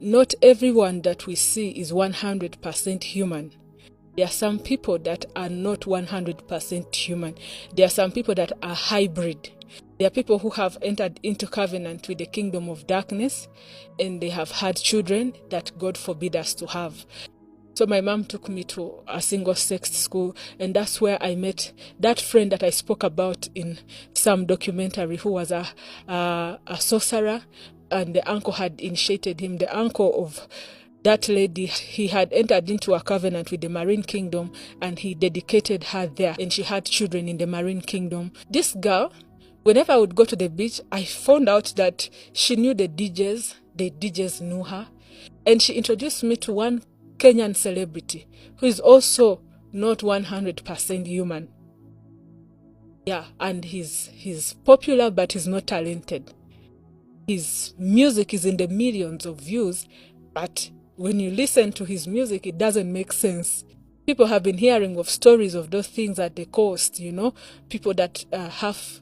not everyone that we see is 100% human. There are some people that are not 100% human. There are some people that are hybrid. There are people who have entered into covenant with the kingdom of darkness, and they have had children that God forbid us to have. So my mom took me to a single-sex school, and that's where I met that friend that I spoke about in some documentary, who was a sorcerer, and the uncle had initiated him. The uncle of that lady, he had entered into a covenant with the marine kingdom, and he dedicated her there, and she had children in the marine kingdom. This girl, whenever I would go to the beach, I found out that she knew the DJs knew her, and she introduced me to one Kenyan celebrity who is also not 100% human. Yeah, and he's popular, but he's not talented. His music is in the millions of views, but when you listen to his music, it doesn't make sense. People have been hearing of stories of those things at the coast, people that half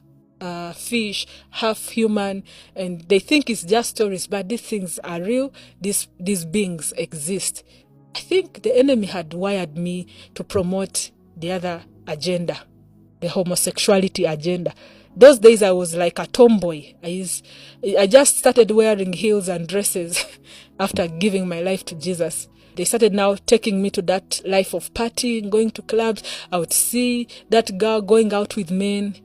fish, half human, and they think it's just stories, but these things are real. These beings exist. I think the enemy had wired me to promote the other agenda, the homosexuality agenda. Those days I was like a tomboy. I just started wearing heels and dresses after giving my life to Jesus. They started now taking me to that life of partying, going to clubs. I would see that girl going out with men,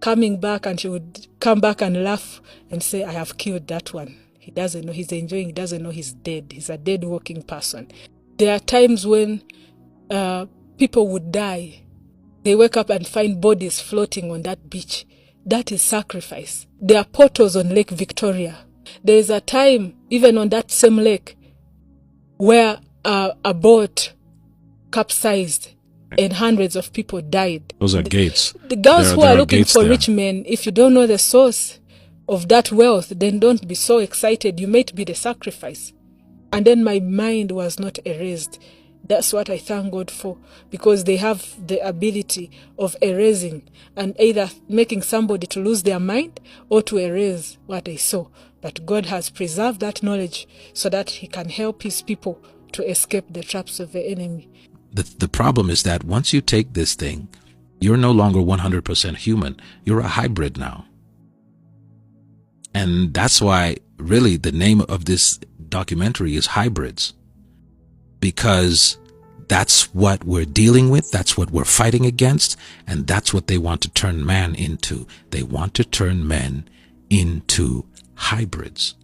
coming back, and she would come back and laugh and say, I have killed that one. He doesn't know he's enjoying, he doesn't know he's dead. He's a dead walking person. There are times when people would die. They wake up and find bodies floating on that beach. That is sacrifice. There are portals on Lake Victoria. There is a time, even on that same lake, where a boat capsized and hundreds of people died. Those are gates. The girls who are looking for rich men, if you don't know the source of that wealth, then don't be so excited. You might be the sacrifice. And then my mind was not erased. That's what I thank God for, because they have the ability of erasing and either making somebody to lose their mind or to erase what they saw. But God has preserved that knowledge so that he can help his people to escape the traps of the enemy. The problem is that once you take this thing, you're no longer 100% human. You're a hybrid now. And that's why really the name of this documentary is Hybrids. Because that's what we're dealing with, that's what we're fighting against, and that's what they want to turn man into. They want to turn men into hybrids.